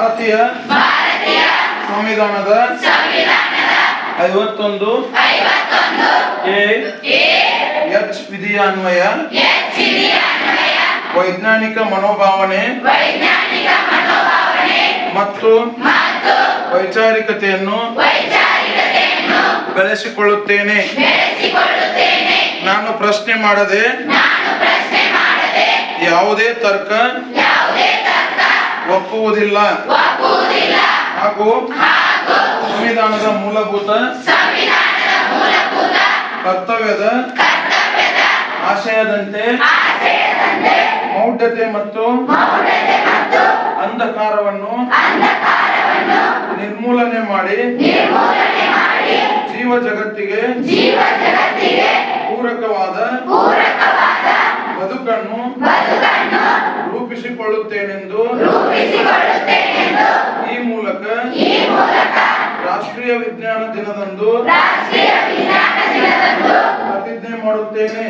ಭಾರತೀಯ ಸಂವಿಧಾನದ 51 ಎಚ್ ವಿಧಿಯ ಅನ್ವಯ ವೈಜ್ಞಾನಿಕ ಮನೋಭಾವನೆ ಮತ್ತು ವೈಚಾರಿಕತೆಯನ್ನು ಬೆಳೆಸಿಕೊಳ್ಳುತ್ತೇನೆ. ನಾನು ಪ್ರಶ್ನೆ ಮಾಡದೆ ಯಾವುದೇ ತರ್ಕ ಒಪ್ಪುವುದಿಲ್ಲ ಹಾಗೂ ಸಂವಿಧಾನದ ಮೂಲಭೂತ ಕರ್ತವ್ಯದ ಆಶಯದಂತೆ ಮೌಢ್ಯತೆ ಮತ್ತು ಅಂಧಕಾರವನ್ನು ನಿರ್ಮೂಲನೆ ಮಾಡಿ ಜೀವ ಜಗತ್ತಿಗೆ ಪೂರಕವಾದ ಬದುಕನ್ನು ರೂಪಿಸಿಕೊಳ್ಳುತ್ತೇನೆಂದು ಈ ಮೂಲಕ ರಾಷ್ಟ್ರೀಯ ವಿಜ್ಞಾನ ದಿನದಂದು ಪ್ರತಿಜ್ಞೆ ಮಾಡುತ್ತೇನೆ.